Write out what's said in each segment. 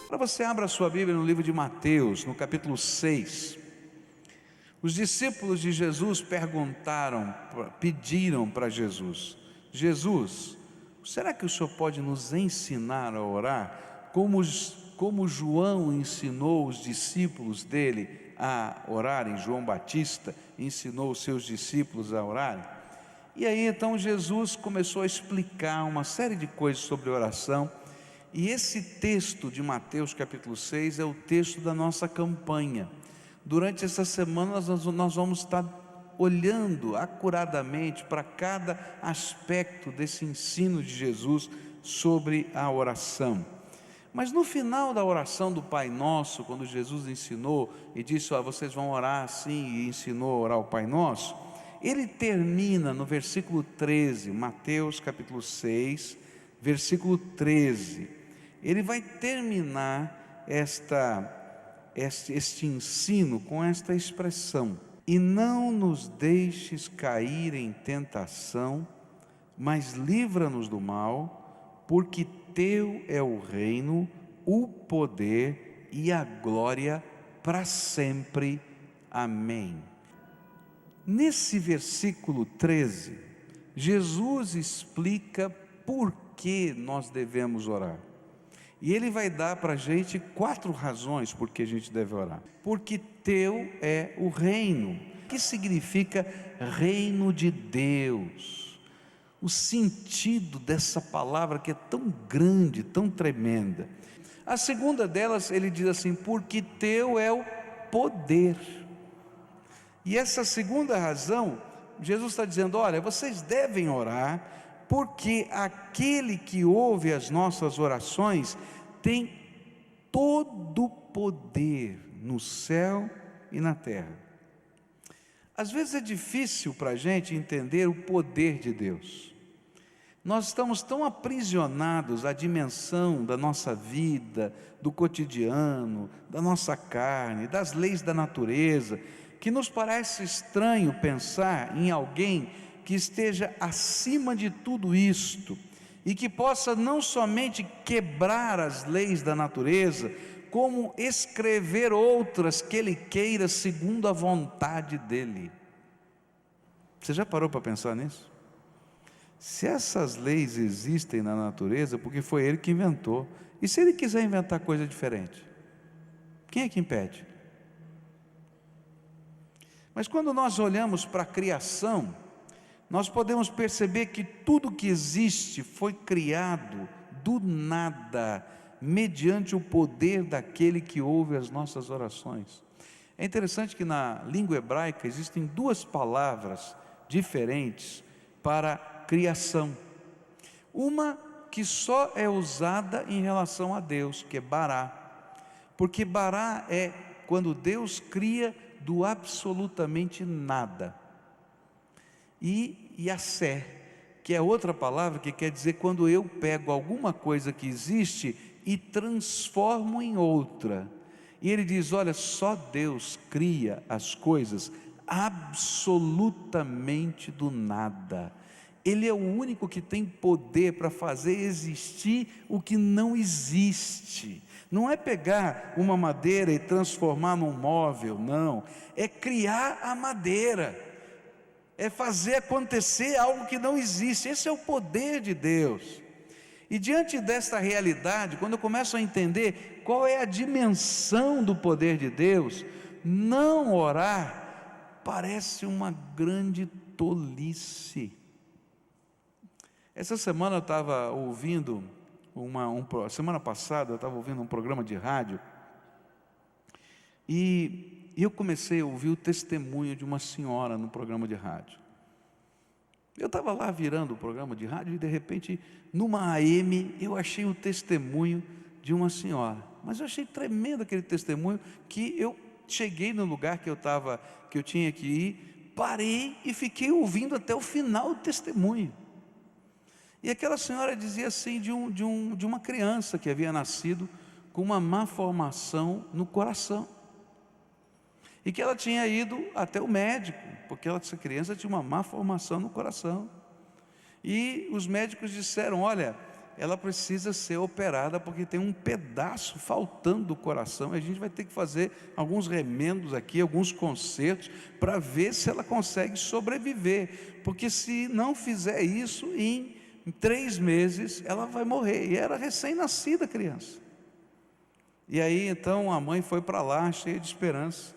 Para você abra a sua Bíblia no livro de Mateus, no capítulo 6. Os discípulos de Jesus pediram para Jesus: Jesus, será que o Senhor pode nos ensinar a orar, como João ensinou os discípulos dele a orarem? João Batista ensinou os seus discípulos a orarem. E aí então Jesus começou a explicar uma série de coisas sobre oração. E esse texto de Mateus capítulo 6 é o texto da nossa campanha. Durante essa semana nós vamos estar olhando acuradamente para cada aspecto desse ensino de Jesus sobre a oração. Mas no final da oração do Pai Nosso, quando Jesus ensinou e disse: vocês vão orar assim, e ensinou a orar o Pai Nosso, ele termina no versículo 13, Mateus capítulo 6, versículo 13. Ele vai terminar este ensino com esta expressão: e não nos deixes cair em tentação, mas livra-nos do mal, porque teu é o reino, o poder e a glória para sempre. Amém. Nesse versículo 13, Jesus explica por que nós devemos orar. E ele vai dar para a gente 4 razões por que a gente deve orar. Porque teu é o reino, que significa reino de Deus. O sentido dessa palavra que é tão grande, tão tremenda. A segunda delas, ele diz assim: porque teu é o poder. E essa segunda razão, Jesus está dizendo: olha, vocês devem orar, porque aquele que ouve as nossas orações tem todo o poder no céu e na terra. Às vezes é difícil para a gente entender o poder de Deus. Nós estamos tão aprisionados à dimensão da nossa vida, do cotidiano, da nossa carne, das leis da natureza, que nos parece estranho pensar em alguém que esteja acima de tudo isto e que possa não somente quebrar as leis da natureza, como escrever outras que Ele queira segundo a vontade dEle. Você já parou para pensar nisso? Se essas leis existem na natureza, porque foi Ele que inventou. E se Ele quiser inventar coisa diferente? Quem é que impede? Mas quando nós olhamos para a criação, nós podemos perceber que tudo que existe foi criado do nada, mediante o poder daquele que ouve as nossas orações. É interessante que na língua hebraica existem 2 palavras diferentes para criação. Uma que só é usada em relação a Deus, que é bará, porque bará é quando Deus cria do absolutamente nada. E Yassé, que é outra palavra que quer dizer quando eu pego alguma coisa que existe e transformo em outra. E ele diz: olha, só Deus cria as coisas absolutamente do nada. Ele é o único que tem poder para fazer existir o que não existe. Não é pegar uma madeira e transformar num móvel, não. É criar a madeira. É fazer acontecer algo que não existe. Esse é o poder de Deus. E diante desta realidade, quando eu começo a entender qual é a dimensão do poder de Deus, não orar parece uma grande tolice. Essa semana eu estava ouvindo semana passada eu estava ouvindo um programa de rádio e eu comecei a ouvir o testemunho de uma senhora no programa de rádio. Eu estava lá virando o programa de rádio e de repente, numa AM, eu achei o testemunho de uma senhora. Mas eu achei tremendo aquele testemunho, que eu cheguei no lugar que eu tinha que ir, parei e fiquei ouvindo até o final do testemunho. E aquela senhora dizia assim de uma criança que havia nascido com uma má formação no coração. E que ela tinha ido até o médico, porque essa criança tinha uma má formação no coração. E os médicos disseram: olha, ela precisa ser operada, porque tem um pedaço faltando do coração, e a gente vai ter que fazer alguns remendos aqui, alguns consertos, para ver se ela consegue sobreviver, porque se não fizer isso, em 3 meses ela vai morrer, e era recém-nascida a criança. E aí então a mãe foi para lá, cheia de esperança,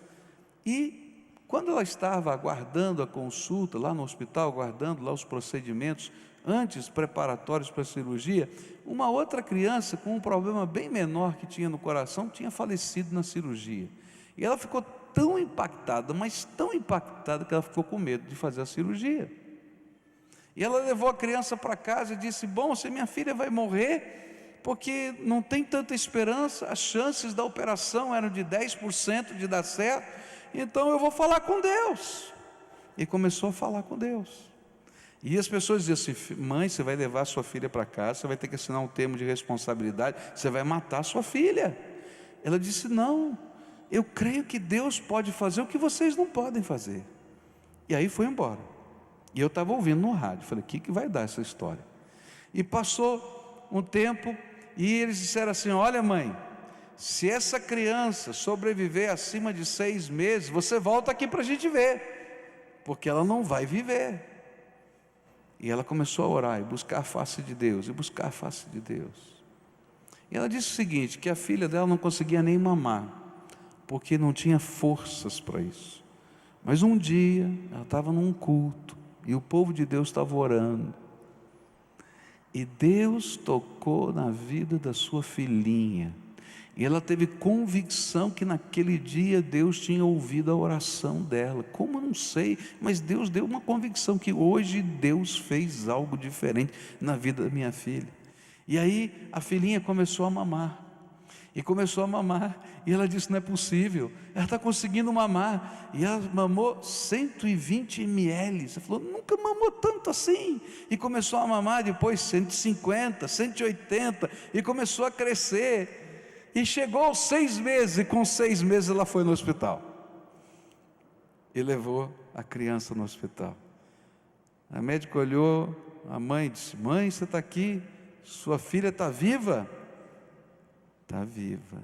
e quando ela estava aguardando a consulta, lá no hospital, aguardando lá os procedimentos, antes preparatórios para a cirurgia, uma outra criança com um problema bem menor que tinha no coração, tinha falecido na cirurgia, e ela ficou tão impactada, mas tão impactada, que ela ficou com medo de fazer a cirurgia, e ela levou a criança para casa e disse: bom, se minha filha vai morrer, porque não tem tanta esperança, as chances da operação eram de 10% de dar certo, então eu vou falar com Deus. E começou a falar com Deus. E as pessoas diziam assim: mãe, você vai levar sua filha para casa, você vai ter que assinar um termo de responsabilidade, você vai matar sua filha. Ela disse: não, eu creio que Deus pode fazer o que vocês não podem fazer. E aí foi embora. E eu estava ouvindo no rádio, falei: o que vai dar essa história? E passou um tempo, e eles disseram assim: olha mãe, se essa criança sobreviver acima de 6 meses, você volta aqui para a gente ver, porque ela não vai viver. E ela começou a orar e buscar a face de Deus, e buscar a face de Deus. E ela disse o seguinte, que a filha dela não conseguia nem mamar, porque não tinha forças para isso. Mas um dia, ela estava num culto, e o povo de Deus estava orando, e Deus tocou na vida da sua filhinha, e ela teve convicção que naquele dia Deus tinha ouvido a oração dela. Como eu não sei, mas Deus deu uma convicção que hoje Deus fez algo diferente na vida da minha filha. E aí a filhinha começou a mamar, e começou a mamar, e ela disse: não é possível, ela está conseguindo mamar. E ela mamou 120 ml. Você falou: nunca mamou tanto assim. E começou a mamar depois 150, 180, e começou a crescer. E chegou aos 6 meses, e com 6 meses ela foi no hospital, e levou a criança no hospital. A médica olhou, a mãe disse: mãe, você está aqui, sua filha está viva? Está viva.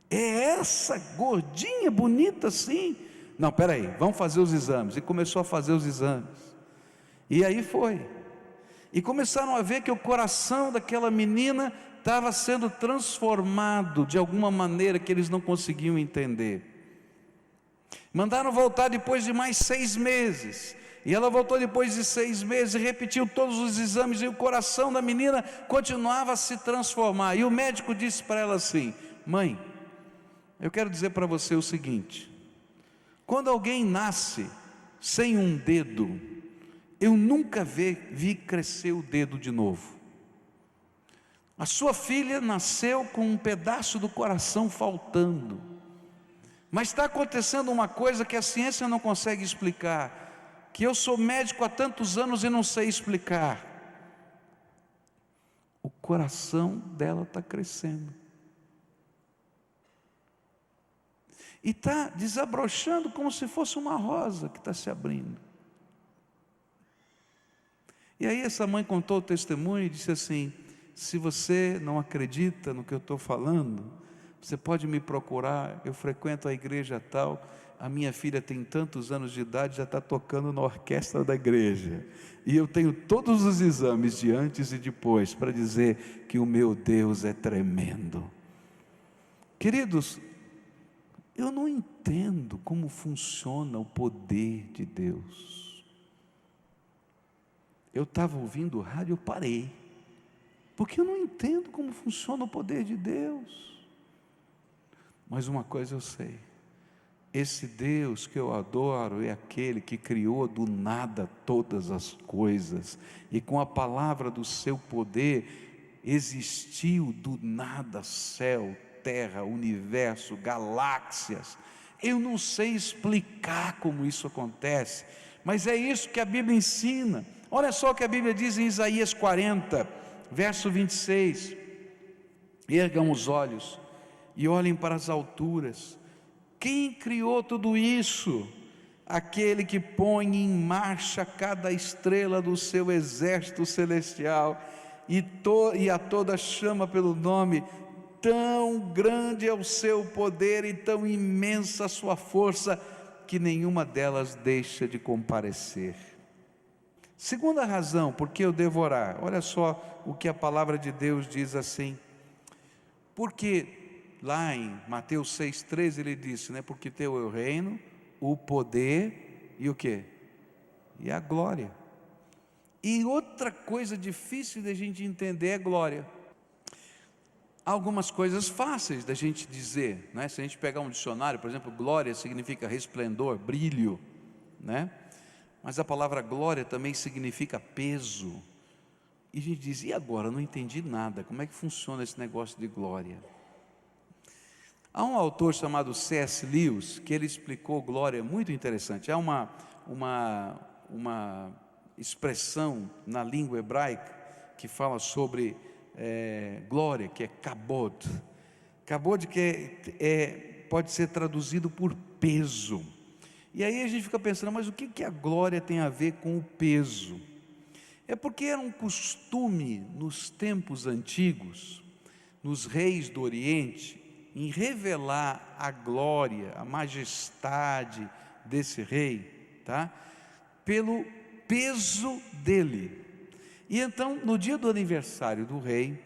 É essa gordinha, bonita assim? Não, peraí, vamos fazer os exames. E começou a fazer os exames, e aí foi, e começaram a ver que o coração daquela menina estava sendo transformado de alguma maneira que eles não conseguiam entender. Mandaram voltar depois de mais 6 meses, e ela voltou depois de 6 meses, e repetiu todos os exames, e o coração da menina continuava a se transformar. E o médico disse para ela assim: mãe, eu quero dizer para você o seguinte, quando alguém nasce sem um dedo, eu nunca vi crescer o dedo de novo. A sua filha nasceu com um pedaço do coração faltando, mas está acontecendo uma coisa que a ciência não consegue explicar, que eu sou médico há tantos anos e não sei explicar. O coração dela está crescendo, e está desabrochando como se fosse uma rosa que está se abrindo. E aí essa mãe contou o testemunho e disse assim: se você não acredita no que eu estou falando, você pode me procurar, eu frequento a igreja tal, a minha filha tem tantos anos de idade, já está tocando na orquestra da igreja, e eu tenho todos os exames de antes e depois, para dizer que o meu Deus é tremendo. Queridos, eu não entendo como funciona o poder de Deus. Eu estava ouvindo o rádio, eu parei, porque eu não entendo como funciona o poder de Deus. Mas uma coisa eu sei, esse Deus que eu adoro é aquele que criou do nada todas as coisas, e com a palavra do seu poder existiu do nada céu, terra, universo, galáxias. Eu não sei explicar como isso acontece, mas é isso que a Bíblia ensina. Olha só o que a Bíblia diz em Isaías 40, verso 26, ergam os olhos e olhem para as alturas, quem criou tudo isso? Aquele que põe em marcha cada estrela do seu exército celestial, e a todas chama pelo nome. Tão grande é o seu poder e tão imensa a sua força, que nenhuma delas deixa de comparecer. Segunda razão, por que eu devo orar? Olha só o que a palavra de Deus diz assim. Porque lá em Mateus 6,13 ele disse, né? Porque teu é o reino, o poder e o quê? E a glória. E outra coisa difícil da gente entender é glória. Há algumas coisas fáceis da gente dizer, né? Se a gente pegar um dicionário, por exemplo, glória significa resplendor, brilho, né? Mas a palavra glória também significa peso. E a gente diz, e agora? Eu não entendi nada, como é que funciona esse negócio de glória? Há um autor chamado C.S. Lewis, que ele explicou glória muito interessante. Há uma expressão na língua hebraica que fala sobre glória, que é kabod. Kabod que pode ser traduzido por peso. E aí a gente fica pensando, mas o que a glória tem a ver com o peso? É porque era um costume nos tempos antigos, nos reis do Oriente, em revelar a glória, a majestade desse rei, tá? Pelo peso dele. E então, no dia do aniversário do rei,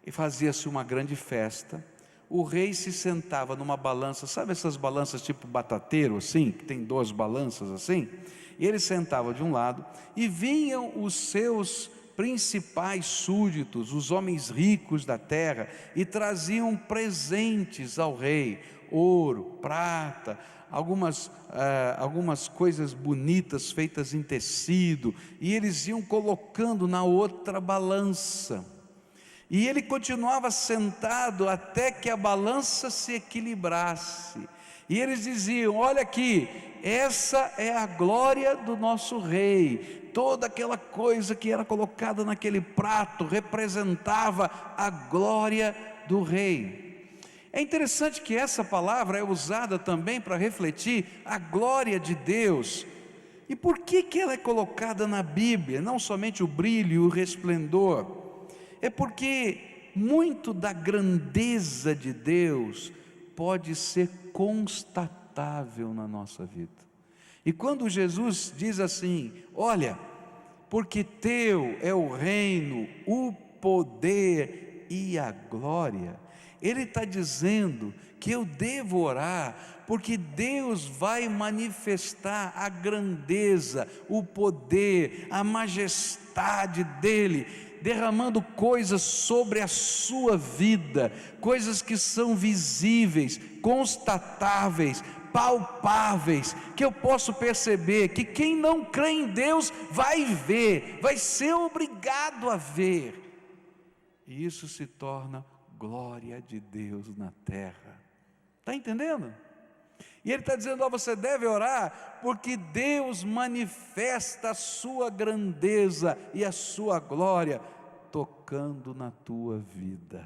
fazia-se uma grande festa. O rei se sentava numa balança, sabe essas balanças tipo batateiro assim, que tem duas balanças assim? E ele sentava de um lado, e vinham os seus principais súditos, os homens ricos da terra, e traziam presentes ao rei, ouro, prata, algumas coisas bonitas feitas em tecido, e eles iam colocando na outra balança, e ele continuava sentado até que a balança se equilibrasse, e eles diziam, olha aqui, essa é a glória do nosso rei. Toda aquela coisa que era colocada naquele prato representava a glória do rei. É interessante que essa palavra é usada também para refletir a glória de Deus. E por que ela é colocada na Bíblia? Não somente o brilho e o resplendor. É porque muito da grandeza de Deus pode ser constatável na nossa vida. E quando Jesus diz assim, olha, porque teu é o reino, o poder e a glória, ele está dizendo que eu devo orar, porque Deus vai manifestar a grandeza, o poder, a majestade dele, derramando coisas sobre a sua vida, coisas que são visíveis, constatáveis, palpáveis, que eu posso perceber, que quem não crê em Deus vai ver, vai ser obrigado a ver, e isso se torna glória de Deus na terra. Está entendendo? E ele está dizendo, ó, você deve orar, porque Deus manifesta a sua grandeza e a sua glória, tocando na tua vida,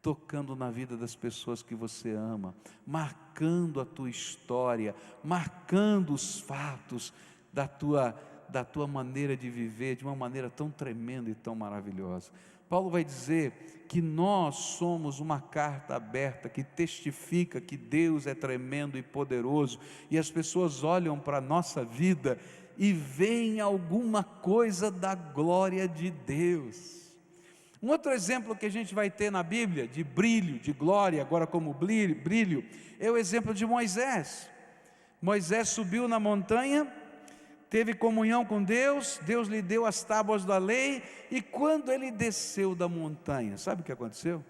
tocando na vida das pessoas que você ama, marcando a tua história, marcando os fatos da tua maneira de viver, de uma maneira tão tremenda e tão maravilhosa. Paulo vai dizer que nós somos uma carta aberta que testifica que Deus é tremendo e poderoso, e as pessoas olham para a nossa vida e veem alguma coisa da glória de Deus. Um outro exemplo que a gente vai ter na Bíblia, de brilho, de glória, agora como brilho, é o exemplo de Moisés. Moisés subiu na montanha, teve comunhão com Deus, Deus lhe deu as tábuas da lei, e quando ele desceu da montanha, sabe o que aconteceu?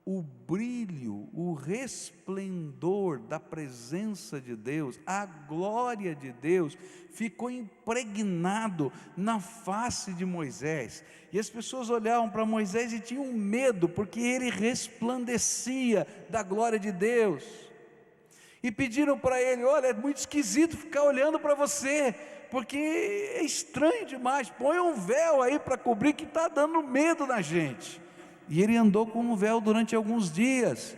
O brilho, o resplendor da presença de Deus, a glória de Deus, ficou impregnado na face de Moisés, e as pessoas olhavam para Moisés e tinham medo, porque ele resplandecia da glória de Deus, e pediram para ele, olha, é muito esquisito ficar olhando para você, porque é estranho demais, põe um véu aí para cobrir, que está dando medo na gente. E ele andou com um véu durante alguns dias,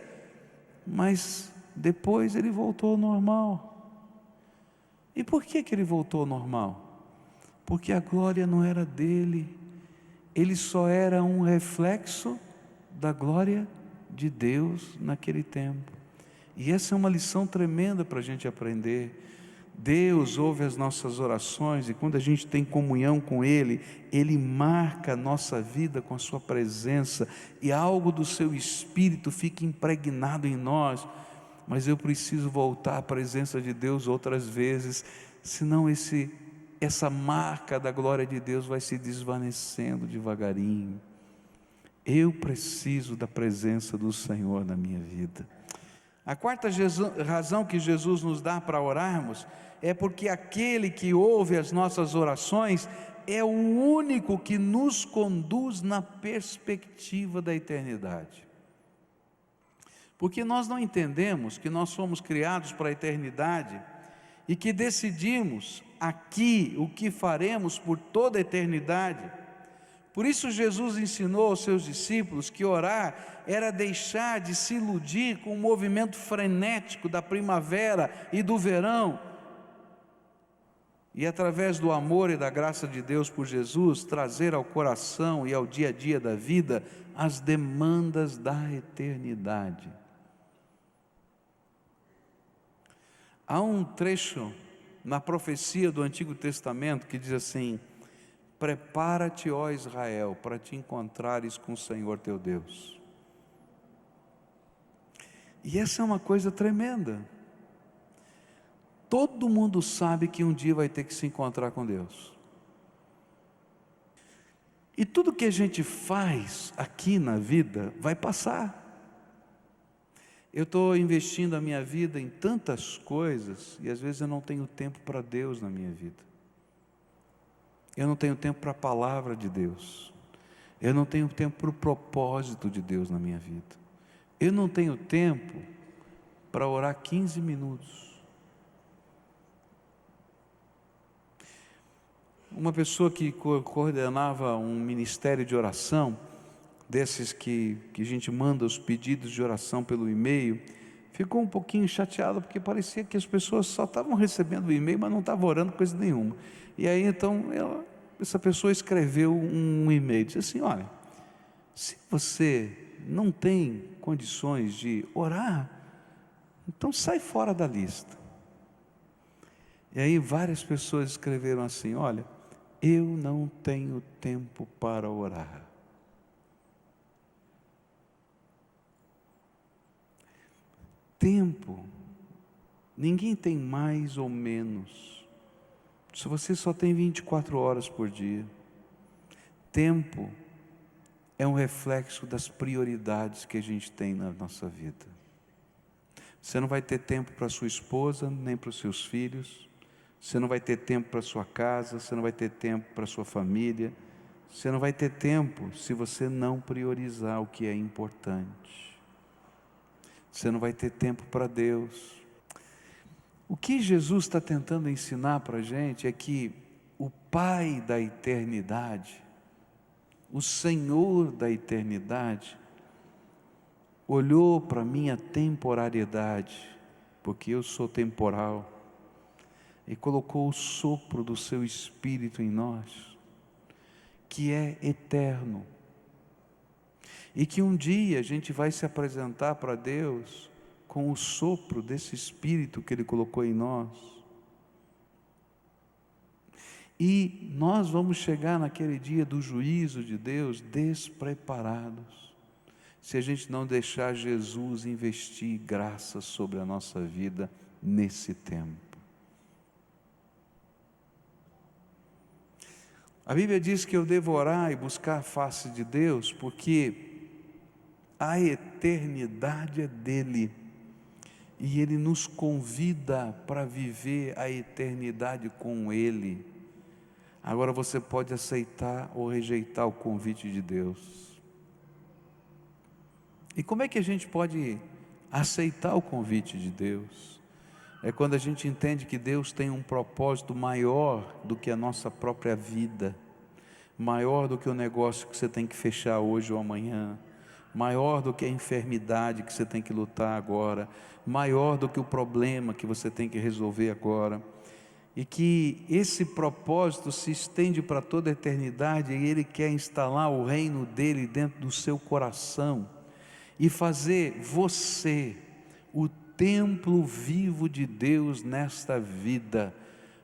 mas depois ele voltou ao normal. E por que ele voltou ao normal? Porque a glória não era dele, ele só era um reflexo da glória de Deus naquele tempo. E essa é uma lição tremenda para a gente aprender. Deus ouve as nossas orações, e quando a gente tem comunhão com Ele, Ele marca a nossa vida com a sua presença, e algo do seu Espírito fica impregnado em nós. Mas eu preciso voltar à presença de Deus outras vezes, senão essa marca da glória de Deus vai se desvanecendo devagarinho. Eu preciso da presença do Senhor na minha vida. A quarta razão que Jesus nos dá para orarmos é porque aquele que ouve as nossas orações é o único que nos conduz na perspectiva da eternidade. Porque nós não entendemos que nós somos criados para a eternidade e que decidimos aqui o que faremos por toda a eternidade. Por isso Jesus ensinou aos seus discípulos que orar era deixar de se iludir com o movimento frenético da primavera e do verão, e através do amor e da graça de Deus por Jesus, trazer ao coração e ao dia a dia da vida as demandas da eternidade. Há um trecho na profecia do Antigo Testamento que diz assim: prepara-te, ó Israel, para te encontrares com o Senhor teu Deus. E essa é uma coisa tremenda. Todo mundo sabe que um dia vai ter que se encontrar com Deus. E tudo que a gente faz aqui na vida vai passar. Eu estou investindo a minha vida em tantas coisas, e às vezes eu não tenho tempo para Deus na minha vida. Eu não tenho tempo para a palavra de Deus. Eu não tenho tempo para o propósito de Deus na minha vida. Eu não tenho tempo para orar 15 minutos. Uma pessoa que coordenava um ministério de oração, desses que a gente manda os pedidos de oração pelo e-mail, ficou um pouquinho chateada, porque parecia que as pessoas só estavam recebendo o e-mail, mas não estavam orando coisa nenhuma. E aí então essa pessoa escreveu um e-mail, disse assim: olha, se você não tem condições de orar, então sai fora da lista. E aí várias pessoas escreveram assim: olha, eu não tenho tempo para orar. Tempo, ninguém tem mais ou menos. Se você só tem 24 horas por dia, tempo é um reflexo das prioridades que a gente tem na nossa vida. Você não vai ter tempo para sua esposa, nem para os seus filhos. Você não vai ter tempo para sua casa, você não vai ter tempo para sua família. Você não vai ter tempo se você não priorizar o que é importante. Você não vai ter tempo para Deus. O que Jesus está tentando ensinar para a gente é que o Pai da eternidade, o Senhor da eternidade, olhou para a minha temporariedade, porque eu sou temporal, e colocou o sopro do seu Espírito em nós, que é eterno, e que um dia a gente vai se apresentar para Deus com o sopro desse Espírito que Ele colocou em nós, e nós vamos chegar naquele dia do juízo de Deus despreparados, se a gente não deixar Jesus investir graça sobre a nossa vida nesse tempo. A Bíblia diz que eu devo orar e buscar a face de Deus, porque a eternidade é dele, e Ele nos convida para viver a eternidade com Ele. Agora você pode aceitar ou rejeitar o convite de Deus. E como é que a gente pode aceitar o convite de Deus? É quando a gente entende que Deus tem um propósito maior do que a nossa própria vida, maior do que o negócio que você tem que fechar hoje ou amanhã, maior do que a enfermidade que você tem que lutar agora, maior do que o problema que você tem que resolver agora. e que esse propósito se estende para toda a eternidade, e Ele quer instalar o reino dEle dentro do seu coração, e fazer você o templo vivo de Deus nesta vida,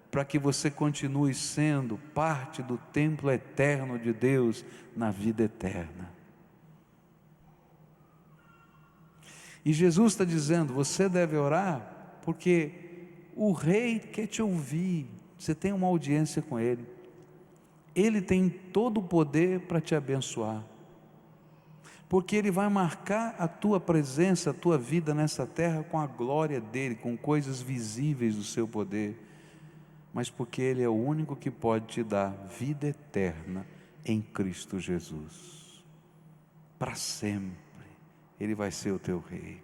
para que você continue sendo parte do templo eterno de Deus na vida eterna. E Jesus está dizendo, você deve orar, porque o rei quer te ouvir, você tem uma audiência com ele, ele tem todo o poder para te abençoar, porque ele vai marcar a tua presença, a tua vida nessa terra com a glória dele, com coisas visíveis do seu poder, mas porque ele é o único que pode te dar vida eterna em Cristo Jesus, para sempre, ele vai ser o teu rei.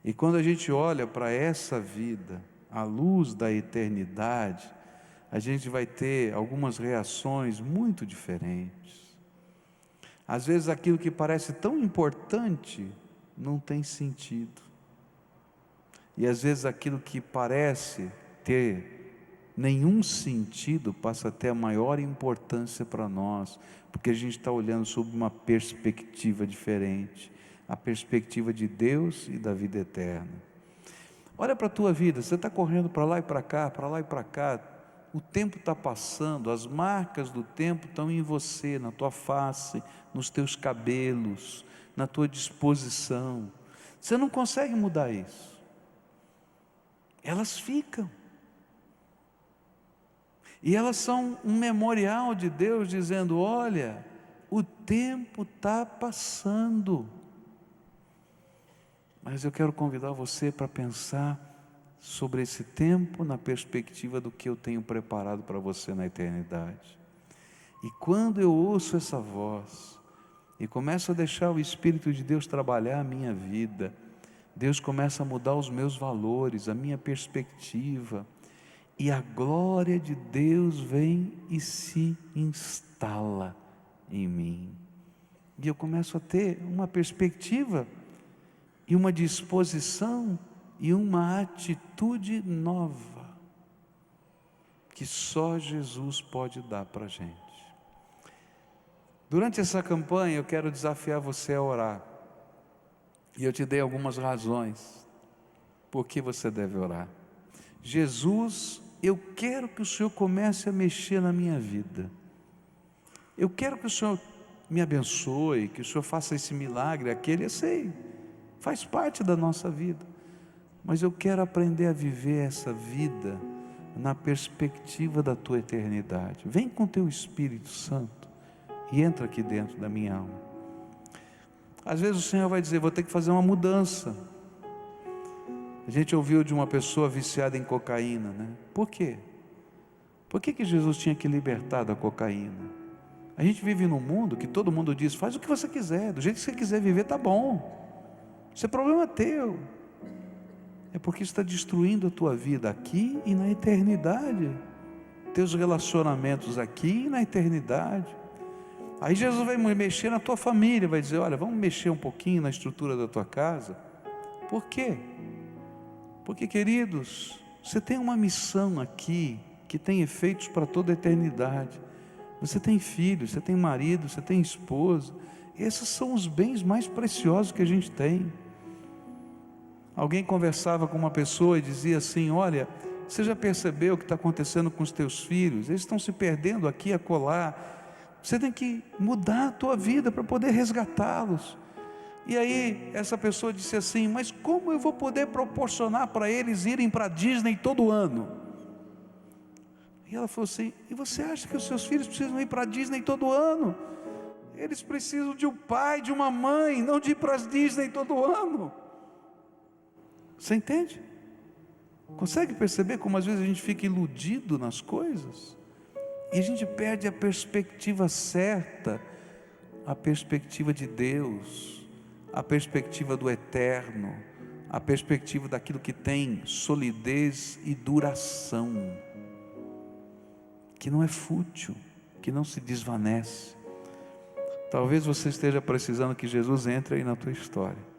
E quando a gente olha para essa vida, à luz da eternidade, a gente vai ter algumas reações muito diferentes. Às vezes aquilo que parece tão importante não tem sentido, e às vezes aquilo que parece ter nenhum sentido passa a ter a maior importância para nós, porque a gente está olhando sob uma perspectiva diferente, a perspectiva de Deus e da vida eterna. Olha para a tua vida, você está correndo para lá e para cá, para lá e para cá, o tempo está passando, as marcas do tempo estão em você, na tua face, nos teus cabelos, na tua disposição, você não consegue mudar isso, elas ficam, e elas são um memorial de Deus dizendo, olha, o tempo está passando, mas eu quero convidar você para pensar sobre esse tempo na perspectiva do que eu tenho preparado para você na eternidade. E quando eu ouço essa voz e começo a deixar o Espírito de Deus trabalhar a minha vida, Deus começa a mudar os meus valores, a minha perspectiva, e a glória de Deus vem e se instala em mim, e eu começo a ter uma perspectiva e uma disposição e uma atitude nova, que só Jesus pode dar para a gente. Durante essa campanha eu quero desafiar você a orar, e eu te dei algumas razões por que você deve orar. Jesus, eu quero que o Senhor comece a mexer na minha vida, eu quero que o Senhor me abençoe, que o Senhor faça esse milagre, aquele, eu sei, faz parte da nossa vida, mas eu quero aprender a viver essa vida na perspectiva da tua eternidade. Vem com teu Espírito Santo e entra aqui dentro da minha alma. Às vezes o Senhor vai dizer, vou ter que fazer uma mudança. A gente ouviu de uma pessoa viciada em cocaína, né? Por quê? Por que Jesus tinha que libertar da cocaína? A gente vive num mundo que todo mundo diz, faz o que você quiser, do jeito que você quiser viver, tá bom, isso é problema teu. É porque isso está destruindo a tua vida aqui e na eternidade, teus relacionamentos aqui e na eternidade. Aí Jesus vai mexer na tua família, vai dizer, olha, vamos mexer um pouquinho na estrutura da tua casa. Por quê? Porque, queridos, você tem uma missão aqui, que tem efeitos para toda a eternidade. Você tem filhos, você tem marido, você tem esposa, esses são os bens mais preciosos que a gente tem. Alguém conversava com uma pessoa e dizia assim, olha, você já percebeu o que está acontecendo com os teus filhos? Eles estão se perdendo aqui, acolá, você tem que mudar a tua vida para poder resgatá-los. E aí essa pessoa disse assim, mas como eu vou poder proporcionar para eles irem para a Disney todo ano? E ela falou assim, e você acha que os seus filhos precisam ir para a Disney todo ano? Eles precisam de um pai, de uma mãe, não de ir para a Disney todo ano. Você entende? Consegue perceber como às vezes a gente fica iludido nas coisas? E a gente perde a perspectiva certa, a perspectiva de Deus, a perspectiva do eterno, a perspectiva daquilo que tem solidez e duração, que não é fútil, que não se desvanece. Talvez você esteja precisando que Jesus entre aí na tua história.